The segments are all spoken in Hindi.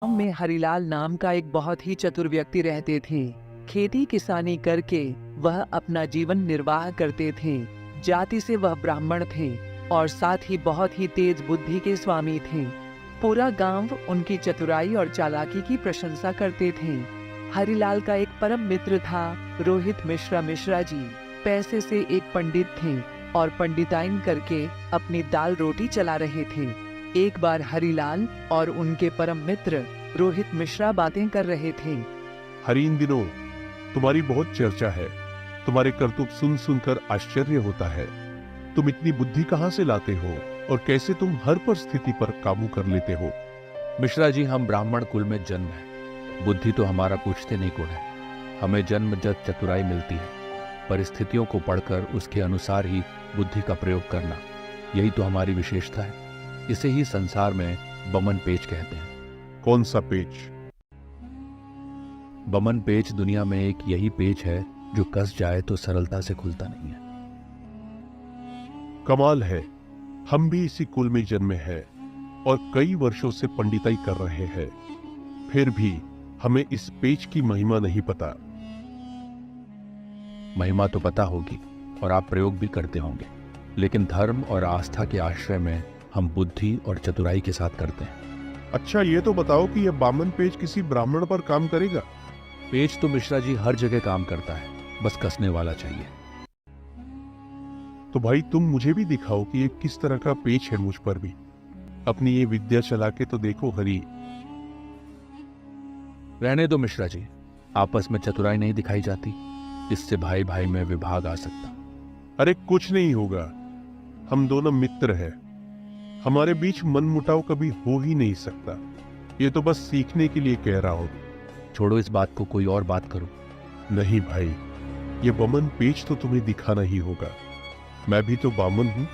गांव में हरिलाल नाम का एक बहुत ही चतुर व्यक्ति रहते थे। खेती किसानी करके वह अपना जीवन निर्वाह करते थे। जाति से वह ब्राह्मण थे और साथ ही बहुत ही तेज बुद्धि के स्वामी थे। पूरा गांव उनकी चतुराई और चालाकी की प्रशंसा करते थे। हरिलाल का एक परम मित्र था, रोहित मिश्रा जी। पैसे से एक पंडित थे और पंडिताइन करके अपनी दाल रोटी चला रहे थे। एक बार हरिलाल और उनके परम मित्र रोहित मिश्रा बातें कर रहे थे। हरि, इन दिनों तुम्हारी बहुत चर्चा है। तुम्हारे करतूत सुन सुनकर आश्चर्य होता है। तुम इतनी बुद्धि कहां से लाते हो और कैसे तुम हर परिस्थिति पर काबू कर लेते हो? मिश्रा जी, हम ब्राह्मण कुल में जन्म है। बुद्धि तो हमारा पूछते नहीं गुण है। हमें जन्मजात चतुराई मिलती है। परिस्थितियों को पढ़कर उसके अनुसार ही बुद्धि का प्रयोग करना, यही तो हमारी विशेषता है। इसे ही संसार में बमन पेच कहते हैं। कौन सा पेच? बमन पेच दुनिया में एक यही पेच है जो कस जाए तो सरलता से खुलता नहीं है। कमाल है, हम भी इसी कुल में जन्मे हैं और कई वर्षों से पंडिताई कर रहे हैं, फिर भी हमें इस पेच की महिमा नहीं पता। महिमा तो पता होगी और आप प्रयोग भी करते होंगे, लेकिन धर्म और आस्था के आश्रय में हम बुद्धि और चतुराई के साथ करते हैं। अच्छा, ये तो बताओ कि यह बामन पेच किसी ब्राह्मण पर काम करेगा? पेच तो मिश्रा जी हर जगह काम करता है, बस कसने वाला चाहिए। तो भाई तुम मुझे भी दिखाओ कि ये किस तरह का पेच है मुझ पर भी। अपनी ये विद्या चला के तो देखो हरि। रहने दो मिश्रा जी, आपस में चतुराई नहीं दिखाई जाती, इससे भाई भाई में विभाग आ सकता। अरे कुछ नहीं होगा, हम दोनों मित्र हैं। हमारे बीच मनमुटाव कभी हो ही नहीं सकता। ये तो बस सीखने के लिए कह रहा हूं। छोड़ो इस बात को, कोई और बात करो। नहीं भाई, ये बमन पेच तो तुम्हें दिखाना ही होगा। मैं भी तो बामन हूं,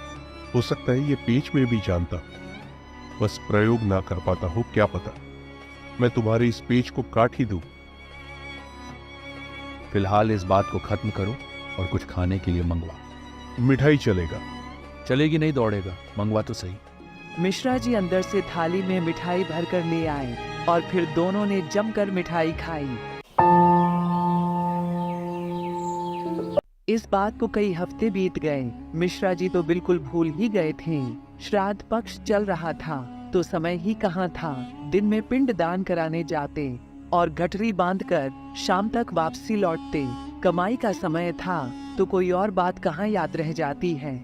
हो सकता है ये पेच में भी जानता हूं, बस प्रयोग ना कर पाता हूं, क्या पता मैं तुम्हारे इस पेच को काट ही दूं। फिलहाल इस बात को खत्म करो और कुछ खाने के लिए मंगवा। मिठाई चलेगा? चलेगी नहीं, दौड़ेगा, मंगवा तो सही। मिश्रा जी अंदर से थाली में मिठाई भरकर ले आए और फिर दोनों ने जमकर मिठाई खाई। इस बात को कई हफ्ते बीत गए। मिश्रा जी तो बिल्कुल भूल ही गए थे। श्राद्ध पक्ष चल रहा था तो समय ही कहाँ था। दिन में पिंड दान कराने जाते और गठरी बांधकर शाम तक वापसी लौटते। कमाई का समय था तो कोई और बात कहाँ याद रह जाती है।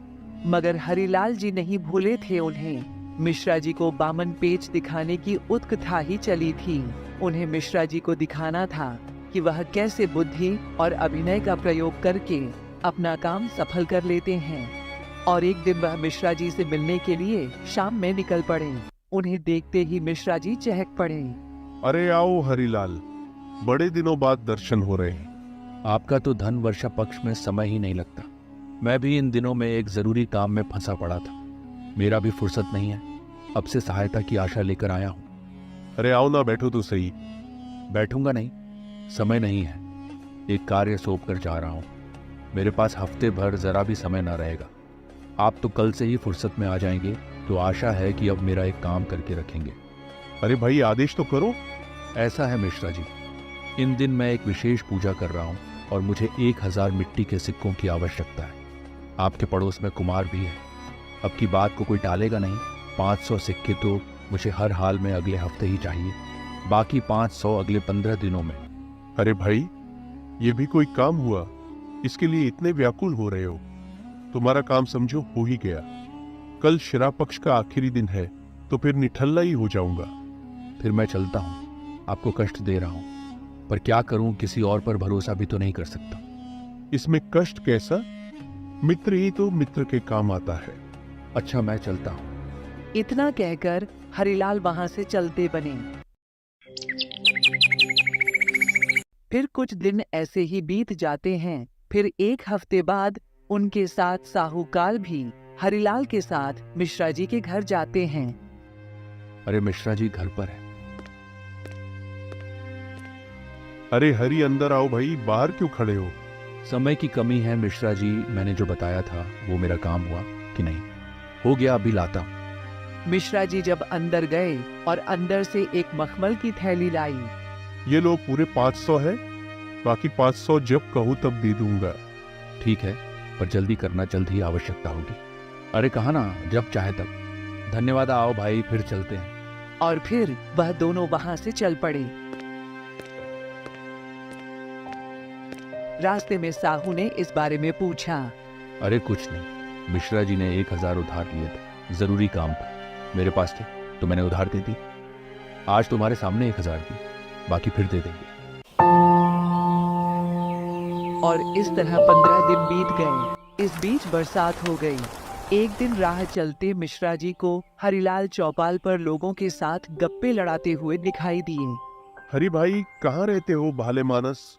मगर हरिलाल जी नहीं भूले थे उन्हें। मिश्रा जी को बामन पेच दिखाने की उत्कंठा ही चली थी। उन्हें मिश्रा जी को दिखाना था कि वह कैसे बुद्धि और अभिनय का प्रयोग करके अपना काम सफल कर लेते हैं। और एक दिन वह मिश्रा जी से मिलने के लिए शाम में निकल पड़े। उन्हें देखते ही मिश्रा जी चहक पड़े। अरे आओ हरिलाल, बड़े दिनों बाद दर्शन हो रहे हैं। आपका तो धन वर्षा पक्ष में समय ही नहीं लगता। मैं भी इन दिनों में एक जरूरी काम में फंसा पड़ा था। मेरा भी फुर्सत नहीं है। अब से सहायता की आशा लेकर आया हूं। अरे आओ ना, बैठो तो सही। बैठूंगा नहीं, समय नहीं है। एक कार्य सौंप कर जा रहा हूं। मेरे पास हफ्ते भर जरा भी समय ना रहेगा। आप तो कल से ही फुर्सत में आ जाएंगे, तो आशा है कि अब मेरा एक काम करके रखेंगे। अरे भाई, आदेश तो करो। ऐसा है मिश्रा जी, इन दिन मैं एक विशेष पूजा कर रहा हूं और मुझे 1000 मिट्टी के सिक्कों की आवश्यकता है। आपके पड़ोस में कुमार भी है। अब की बात को कोई टालेगा नहीं। 500 सिक्के तो मुझे हर हाल में अगले हफ्ते ही चाहिए, बाकी 500 अगले 15 दिनों में। अरे भाई, ये भी कोई काम हुआ? इसके लिए इतने व्याकुल हो रहे हो? तुम्हारा काम समझो हो ही गया। कल श्राद्ध पक्ष का आखिरी दिन है, तो फिर निठल्ला ही हो जाऊंगा। फिर मैं चलता हूं। आपको कष्ट दे रहा हूं, पर क्या करूं, किसी और पर भरोसा भी तो नहीं कर सकता। इसमें कष्ट कैसा? मित्र ही तो मित्र के काम आता है। अच्छा, मैं चलता हूं। इतना कहकर हरिलाल वहां से चलते बने। फिर कुछ दिन ऐसे ही बीत जाते हैं। फिर एक हफ्ते बाद उनके साथ साहूकार भी हरिलाल के साथ मिश्रा जी के घर जाते हैं। अरे मिश्रा जी घर पर है। अरे हरि, अंदर आओ भाई, बाहर क्यों खड़े हो? समय की कमी है मिश्रा जी। मैंने जो बताया था वो मेरा काम हुआ कि नहीं? हो गया, अभी लाता हूं। मिश्रा जी जब अंदर गए और अंदर से एक मखमल की थैली लाई। ये लो पूरे 500 है, बाकी 500 जब कहूँ तब दे दूंगा। ठीक है, पर जल्दी करना, जल्द ही आवश्यकता होगी। अरे कहा ना, जब चाहे तब। धन्यवाद, आओ भाई, फिर चलते हैं। और फिर वह दोनों वहां से चल पड़े। रास्ते में साहू ने इस बारे में पूछा। अरे कुछ नहीं, मिश्रा जी ने 1000 उधार लिए थे, जरूरी काम था, मेरे पास थे तो मैंने उधार दे दी। आज तुम्हारे सामने 1000 दी, बाकी फिर दे देंगे। और इस तरह 15 दिन बीत गए। इस बीच बरसात हो गई। एक दिन राह चलते मिश्रा जी को हरिलाल चौपाल पर लोगों के साथ गप्पे लड़ाते हुए दिखाई दिए। हरि भाई, कहाँ रहते हो भाले मानस?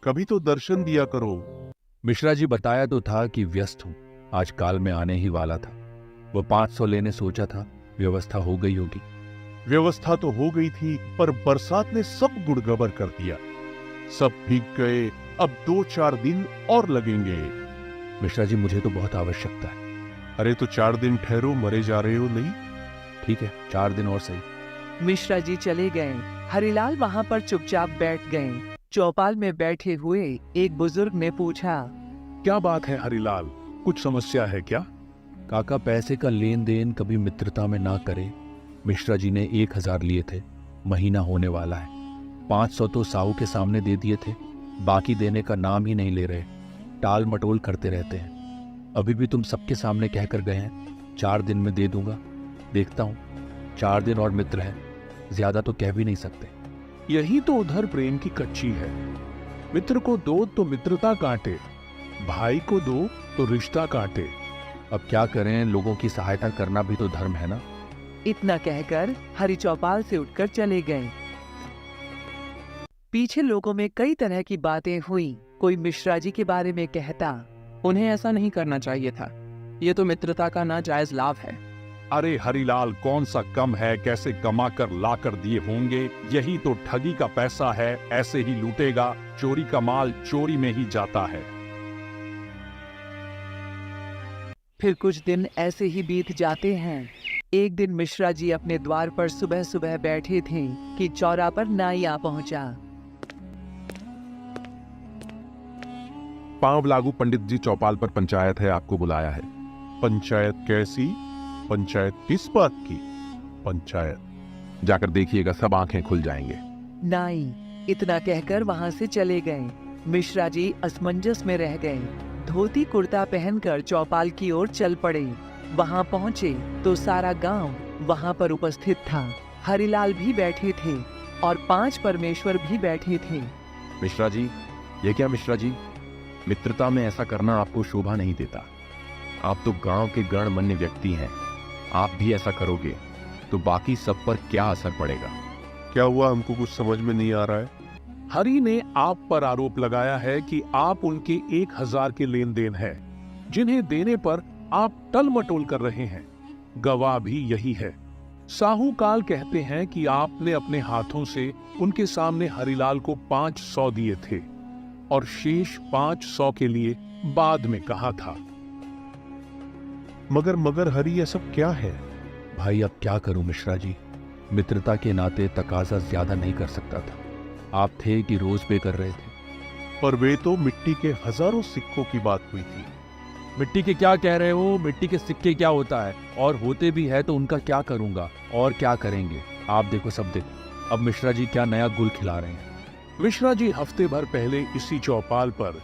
कभी तो दर्शन दिया करो। मिश्रा जी बताया तो था कि व्यस्त हूं, आज काल में आने ही वाला था। वो 500 लेने सोचा था, व्यवस्था हो गई होगी। व्यवस्था तो हो गई थी, पर बरसात ने सब गुड़गबर कर दिया। सब भीग गए। अब 2-4 दिन और लगेंगे। मिश्रा जी, मुझे तो बहुत आवश्यकता है। अरे तो 4 दिन ठहरो, मरे जा रहे हो नहीं? ठीक है, 4 दिन और सही। मिश्रा जी चले गए। हरिलाल वहां पर चुपचाप बैठ गए। चौपाल में बैठे हुए एक बुजुर्ग ने पूछा। क्या बात है हरिलाल, कुछ समस्या है क्या? काका, पैसे का लेन देन कभी मित्रता में ना करे। मिश्रा जी ने 1000 लिए थे, महीना होने वाला है। 500 तो साहू के सामने दे दिए थे, बाकी देने का नाम ही नहीं ले रहे। टाल मटोल करते रहते हैं। अभी भी तुम सबके सामने कहकर गए हैं 4 दिन में दे दूंगा। देखता हूँ, 4 दिन और मित्र हैं, ज्यादा तो कह भी नहीं सकते। यही तो उधर प्रेम की कच्ची है। मित्र को दो तो मित्रता काटे, भाई को दो तो रिश्ता काटे। अब क्या करें, लोगों की सहायता करना भी तो धर्म है ना। इतना कहकर हरि चौपाल से उठकर चले गए। पीछे लोगों में कई तरह की बातें हुई। कोई मिश्रा जी के बारे में कहता, उन्हें ऐसा नहीं करना चाहिए था, ये तो मित्रता का नाजायज लाभ है। अरे हरिलाल, कौन सा कम है, कैसे कमा कर ला कर दिए होंगे। यही तो ठगी का पैसा है, ऐसे ही लूटेगा। चोरी का माल चोरी में ही जाता है। फिर कुछ दिन ऐसे ही बीत जाते हैं। एक दिन मिश्रा जी अपने द्वार पर सुबह सुबह बैठे थे कि चौरा पर नाई आ पहुंचा। पांव लागू पंडित जी, चौपाल पर पंचायत है, आपको बुलाया है। पंचायत कैसी? पंचायत किस बात की? पंचायत जाकर देखिएगा, सब आंखें खुल जाएंगे। नाई इतना कहकर वहां से चले गए। मिश्रा जी असमंजस में रह गए। धोती कुर्ता पहनकर चौपाल की ओर चल पड़े। वहां पहुंचे तो सारा गांव वहां पर उपस्थित था। हरिलाल भी बैठे थे और 5 परमेश्वर भी बैठे थे। मिश्रा जी, ये क्या मिश्रा जी, मित्रता में ऐसा करना आपको शोभा नहीं देता। आप तो गांव के गणमान्य व्यक्ति हैं, आप भी ऐसा करोगे तो बाकी सब पर क्या असर पड़ेगा? क्या हुआ? हमको कुछ समझ में नहीं आ रहा है। हरि ने आप पर आरोप लगाया है कि आप उनके 1000 के लेन देन है, जिन्हें देने पर आप टल मटोल कर रहे हैं। गवाह भी यही है। साहूकाल कहते हैं कि आपने अपने हाथों से उनके सामने हरिलाल को 500 दिए थे और शेष 500 के लिए बाद में कहा था। मगर हरि, ये सब क्या है? भाई अब क्या करूं मिश्रा जी, मित्रता के नाते तकाजा ज्यादा नहीं कर सकता था। आप थे कि रोज पे कर रहे थे। पर वे तो मिट्टी के हजारों सिक्कों की बात हुई थी। मिट्टी के क्या कह रहे हो? मिट्टी के सिक्के क्या होता है, और होते भी है तो उनका क्या करूंगा, और क्या करेंगे। आप देखो, सब देखो, अब मिश्रा जी क्या नया गुल खिला रहे हैं। मिश्रा जी, हफ्ते भर पहले इसी चौपाल पर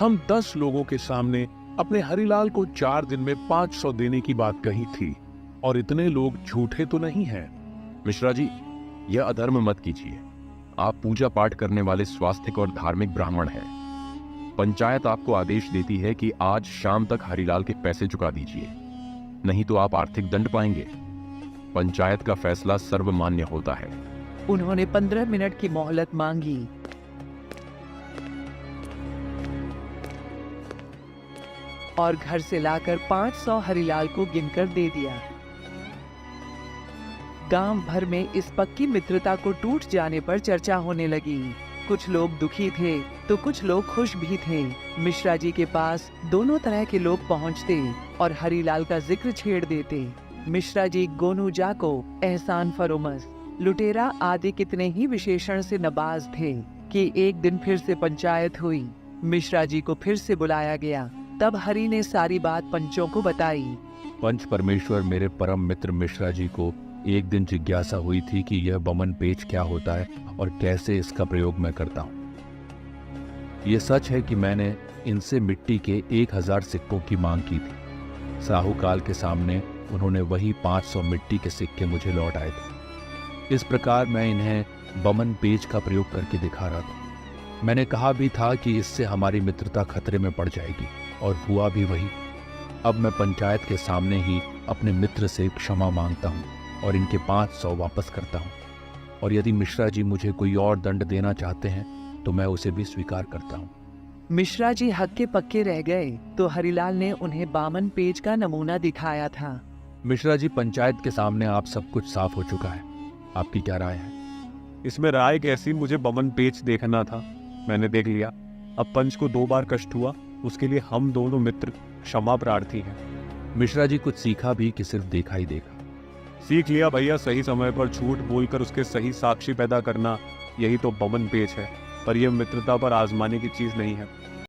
हम 10 लोगों के सामने अपने हरिलाल को 4 दिन में 500 देने की बात कही थी, और इतने लोग झूठे तो नहीं हैं। मिश्रा जी, यह अधर्म मत कीजिए। आप पूजा पाठ करने वाले स्वास्थिक और धार्मिक ब्राह्मण हैं। पंचायत आपको आदेश देती है कि आज शाम तक हरिलाल के पैसे चुका दीजिए, नहीं तो आप आर्थिक दंड पाएंगे। पंचायत का फैसला सर्वमान्य होता है। उन्होंने 15 मिनट की मोहलत मांगी। और घर से लाकर 500 हरिलाल को गिनकर दे दिया। गांव भर में इस पक्की मित्रता को टूट जाने पर चर्चा होने लगी। कुछ लोग दुखी थे तो कुछ लोग खुश भी थे। मिश्रा जी के पास दोनों तरह के लोग पहुंचते और हरिलाल का जिक्र छेड़ देते। मिश्रा जी, गोनू जाको, एहसान फरोमस, लुटेरा आदि कितने ही विशेषण से नवाज थे कि एक दिन फिर से पंचायत हुई। मिश्रा जी को फिर से बुलाया गया। तब हरि ने सारी बात पंचों को बताई। पंच परमेश्वर, मेरे परम मित्र मिश्रा जी को एक दिन जिज्ञासा हुई थी कि यह बमन पेच क्या होता है और कैसे इसका प्रयोग मैं करता हूँ। ये सच है कि मैंने इनसे मिट्टी के 1000 सिक्कों की मांग की थी। साहूकाल के सामने उन्होंने वही 500 मिट्टी के सिक्के मुझे लौटाए थे। इस प्रकार मैं इन्हें बमन पेच का प्रयोग करके दिखा रहा था। मैंने कहा भी था कि इससे हमारी मित्रता खतरे में पड़ जाएगी, और हुआ भी वही। अब मैं पंचायत के सामने ही अपने मित्र से क्षमा मांगता हूँ और इनके 500 वापस करता हूँ, और यदि मिश्रा जी मुझे कोई और दंड देना चाहते हैं तो मैं उसे भी स्वीकार करता हूँ। मिश्रा जी हक्के पक्के रह गए तो हरिलाल ने उन्हें बामन पेज का नमूना दिखाया था। मिश्रा जी, पंचायत के सामने आप सब कुछ साफ हो चुका है, आपकी क्या राय है? इसमें राय कैसी, मुझे बमन पेच देखना था, मैंने देख लिया। अब पंच को 2 बार कष्ट हुआ, उसके लिए हम दोनों मित्र क्षमा प्रार्थी हैं। मिश्रा जी, कुछ सीखा भी कि सिर्फ देखा ही देखा? सीख लिया भैया, सही समय पर झूठ बोलकर उसके सही साक्षी पैदा करना, यही तो बमन पेच है। पर यह मित्रता पर आजमाने की चीज नहीं है।